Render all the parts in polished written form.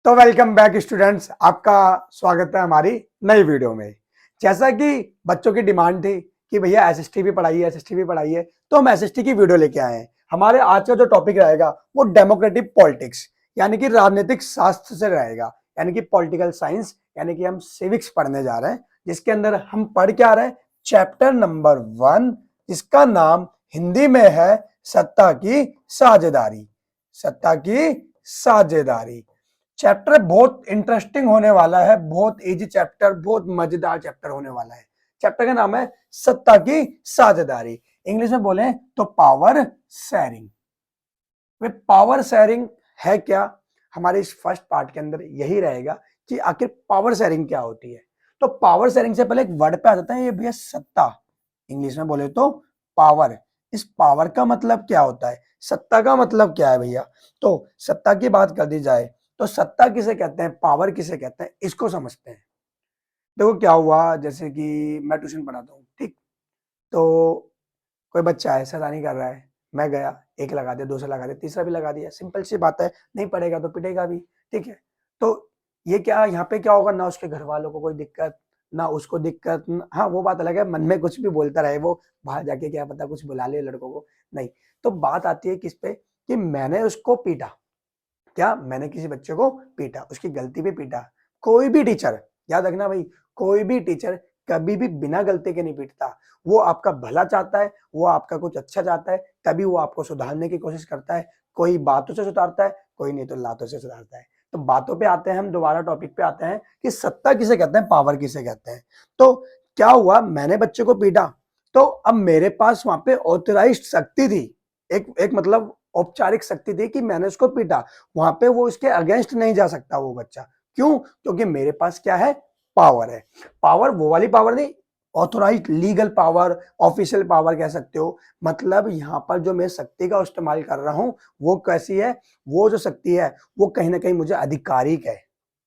तो welcome back students, आपका स्वागत है हमारी नई वीडियो में। जैसा कि बच्चों की डिमांड थी कि भैया एसएसटी भी पढ़ाइए, एसएसटी भी पढ़ाइए, तो हम एसएसटी की वीडियो लेके आए हैं। हमारे आज का जो टॉपिक रहेगा वो डेमोक्रेटिक पॉलिटिक्स यानी कि राजनीतिक शास्त्र से रहेगा, यानी कि पॉलिटिकल साइंस, यानी कि हम सिविक्स पढ़ने जा रहे हैं, जिसके अंदर हम पढ़ के आ रहे हैं चैप्टर नंबर 1, जिसका नाम हिंदी में है सत्ता की साझेदारी। सत्ता की साझेदारी चैप्टर बहुत इंटरेस्टिंग होने वाला है, बहुत इजी चैप्टर, बहुत मजेदार चैप्टर होने वाला है। चैप्टर का नाम है सत्ता की साझेदारी। इंग्लिश में बोले तो पावर शेयरिंग। वे पावर शेयरिंग है क्या? हमारे इस फर्स्ट पार्ट के अंदर यही रहेगा कि आखिर पावर शेयरिंग क्या होती है। तो पावर शेयरिंग से पहले एक वर्ड पे आ जाता है, ये भैया सत्ता। इंग्लिश में बोले तो पावर। इस पावर का मतलब क्या होता है, सत्ता का मतलब क्या है भैया? तो सत्ता की बात कर दी जाए तो सत्ता किसे कहते हैं, पावर किसे कहते हैं, इसको समझते हैं। देखो क्या हुआ, जैसे कि मैं ट्यूशन पढ़ाता हूँ, ठीक? तो कोई बच्चा है, शैतानी कर रहा है, मैं गया, एक लगा दिया, दूसरा लगा दिया, तीसरा भी लगा दिया, सिंपल सी बात है, नहीं पढ़ेगा तो पिटेगा भी, ठीक है? तो ये क्या, यहाँ पे क्या होगा, ना उसके घर वालों को कोई दिक्कत, ना उसको दिक्कत। हाँ, वो बात अलग है, मन में कुछ भी बोलता रहे वो, बाहर जाके क्या पता कुछ बुला ले लड़कों को, नहीं। तो बात आती है किस पे, कि मैंने उसको पीटा। क्या मैंने किसी बच्चे को पीटा, उसकी गलती पे पीटा? कोई भी टीचर, याद रखना भाई, कोई भी टीचर कभी भी बिना गलती के नहीं पीटता। वो आपका भला चाहता है, वो आपका कुछ अच्छा चाहता है, तभी वो आपको सुधारने की कोशिश करता है। कोई बातों से सुधारता है, कोई नहीं तो लातों से सुधारता है। तो बातों पे आते हैं, हम दोबारा टॉपिक पे आते हैं कि सत्ता किसे कहते हैं, पावर किसे कहते हैं। तो क्या हुआ, मैंने बच्चे को पीटा, तो अब मेरे पास वहां पे ऑथराइज्ड शक्ति थी, एक मतलब औपचारिक शक्ति थी कि मैंने उसको पीटा। वहां पे वो इसके अगेंस्ट नहीं जा सकता वो बच्चा। क्यों? क्योंकि मेरे पास क्या है, पावर है। पावर वो वाली पावर नहीं, authorise legal power, official power कह सकते हो। मतलब यहाँ पर जो मैं शक्ति का इस्तेमाल कर रहा हूं वो कैसी है, वो जो शक्ति है वो कहीं ना कहीं मुझे अधिकारिक है,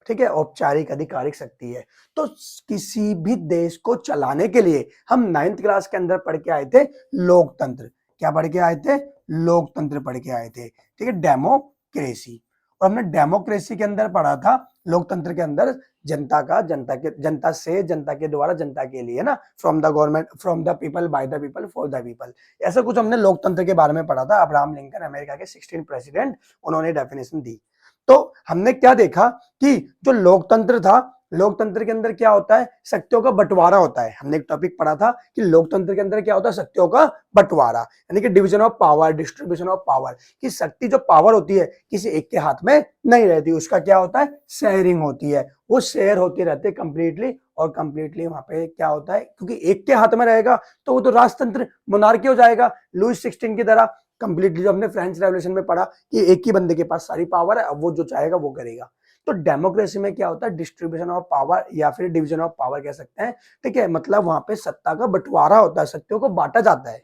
ठीक है, औपचारिक अधिकारिक शक्ति है। तो किसी भी देश को चलाने के लिए हम 9th क्लास के अंदर पढ़ के आए थे लोकतंत्र। क्या पढ़ के आए थे? लोकतंत्र पढ़ के आए थे, ठीक है, डेमोक्रेसी। और हमने डेमोक्रेसी के अंदर पढ़ा था, लोकतंत्र के अंदर जनता का, जनता के, जनता से, जनता के द्वारा, जनता के लिए ना, from the government, from the people, by the people, for the people. ऐसा कुछ हमने लोकतंत्र के बारे में पढ़ा था। अब्राहम लिंकन, अमेरिका के 16 प्रेसिडेंट, उन्होंने डेफिनेशन दी। तो हमने क्या देखा कि जो लोकतंत्र था, लोकतंत्र के अंदर क्या होता है, शक्तियों का बंटवारा होता है। हमने एक टॉपिक पढ़ा था कि लोकतंत्र के अंदर क्या होता है, शक्तियों का बंटवारा, यानी कि division of power, distribution of power. कि शक्ति जो पावर होती है किसी एक के हाथ में नहीं रहती, उसका क्या होता है, शेयरिंग होती है। वो शेयर होती रहती है कंप्लीटली, और कंप्लीटली वहां पे क्या होता है, क्योंकि एक के हाथ में रहेगा तो वो तो राजतंत्र, मोनार्की हो जाएगा, लुईस 16 की तरह। कंप्लीटली जो हमने फ्रेंच रेवोल्यूशन में पढ़ा कि एक ही बंदे के पास सारी पावर है, अब वो जो चाहेगा वो करेगा। तो डेमोक्रेसी में क्या होता है, डिस्ट्रीब्यूशन ऑफ पावर या फिर डिवीजन ऑफ पावर कह सकते हैं, ठीक है। मतलब वहां पे सत्ता का बंटवारा होता है, शक्तियों को बांटा जाता है,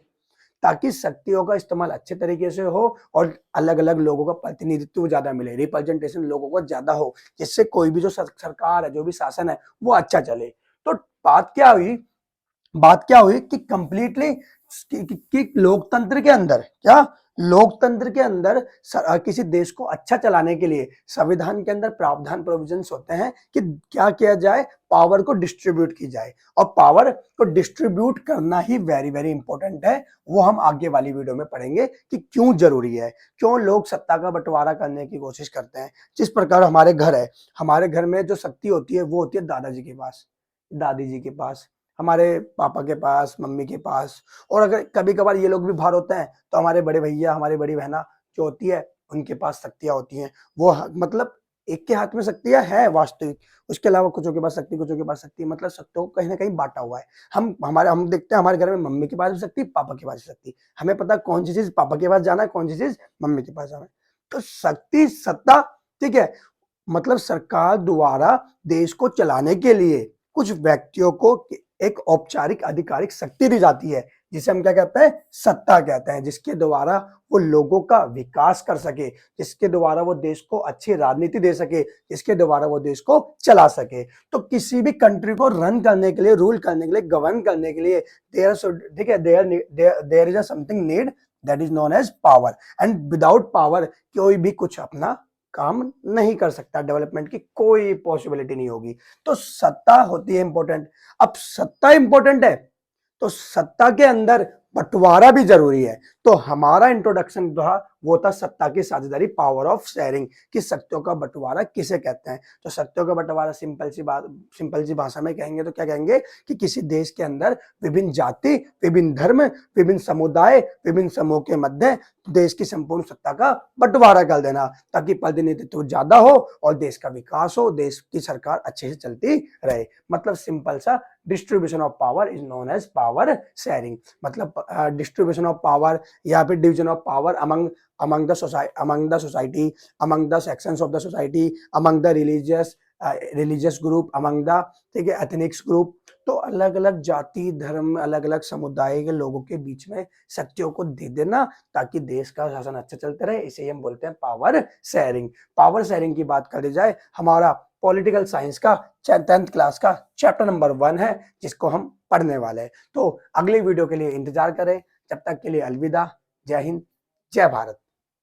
ताकि शक्तियों का इस्तेमाल अच्छे तरीके से हो और अलग अलग लोगों का प्रतिनिधित्व ज्यादा मिले, रिप्रेजेंटेशन लोगों को ज्यादा हो, जिससे कोई भी जो सरकार है, जो भी शासन है, वो अच्छा चले। तो बात क्या हुई, बात क्या हुई कि कंप्लीटली कि लोकतंत्र के अंदर क्या, लोकतंत्र के अंदर किसी देश को अच्छा चलाने के लिए संविधान के अंदर प्रावधान, प्रोविजंस होते हैं कि क्या किया जाए, पावर को डिस्ट्रीब्यूट की जाए। और पावर को डिस्ट्रीब्यूट करना ही वेरी वेरी इंपॉर्टेंट है। वो हम आगे वाली वीडियो में पढ़ेंगे कि क्यों जरूरी है, क्यों लोग सत्ता का बंटवारा करने की कोशिश करते हैं। जिस प्रकार हमारे घर है, हमारे घर में जो शक्ति होती है वो होती है दादाजी के पास, दादी जी के पास, हमारे पापा के पास, मम्मी के पास। और अगर कभी कभार ये लोग भी बाहर होते हैं तो हमारे बड़े भैया, हमारी बड़ी बहना जो होती है, उनके पास शक्तियां होती हैं। वो मतलब एक के हाथ में शक्तियां है वास्तविक, उसके अलावा कुछों के पास शक्ति, कुछों के पास शक्ति, मतलब शक्तियों को कहीं ना कहीं बांटा हुआ है। हम देखते हैं हमारे घर में मम्मी के पास भी शक्ति, पापा के पास भी शक्ति। हमें पता है कौन सी चीज पापा के पास जाना है, कौन सी चीज मम्मी के पास जाना है। तो शक्ति, सत्ता, ठीक है, मतलब सरकार द्वारा देश को चलाने के लिए कुछ व्यक्तियों को एक औपचारिक आधिकारिक शक्ति दी जाती है, जिसे हम क्या कहते हैं, सत्ता कहते हैं, जिसके द्वारा वो लोगों का विकास कर सके, जिसके द्वारा वो देश को अच्छी राजनीति दे सके, जिसके द्वारा वो देश को चला सके। तो किसी भी कंट्री को रन करने के लिए, रूल करने के लिए, गवर्न करने के लिए देयर, ठीक है, there is a something need, that is known as power. And without power कोई भी कुछ अपना काम नहीं कर सकता, डेवलपमेंट की कोई पॉसिबिलिटी नहीं होगी। तो सत्ता होती है इंपॉर्टेंट। अब सत्ता इंपॉर्टेंट है तो सत्ता के अंदर बंटवारा भी जरूरी है। तो हमारा इंट्रोडक्शन जो था वो था सत्ता की साझेदारी, पावर ऑफ शेयरिंग, कि शक्तियों का बंटवारा किसे कहते हैं। तो शक्तियों का बंटवारा सिंपल सी भाषा में कहेंगे तो क्या कहेंगे कि किसी देश के अंदर विभिन्न जाति, विभिन्न धर्म, विभिन्न समुदाय, विभिन्न समूह के मध्य देश की संपूर्ण सत्ता का बंटवारा कर देना, ताकि प्रतिनिधित्व ज्यादा हो और देश का विकास हो, देश की सरकार अच्छे से चलती रहे। मतलब सिंपल सा, distribution of power is known as power sharing. मतलब डिस्ट्रीब्यूशन ऑफ पावर या फिर division of power among the society, among the sections of the society, among the religious group, among the, ठीक है, एथनिक्स ग्रुप। तो अलग अलग जाति, धर्म, अलग अलग समुदाय के लोगों के बीच में शक्तियों को दे देना ताकि देश का शासन अच्छा चलते रहे, इसे हम बोलते हैं पावर शेयरिंग। पावर शेयरिंग की बात करी जाए, हमारा पॉलिटिकल साइंस का 10th क्लास का चैप्टर नंबर 1 है, जिसको हम पढ़ने वाले हैं। तो अगले वीडियो के लिए इंतजार करें, जब तक के लिए अलविदा, जय हिंद, जय भारत।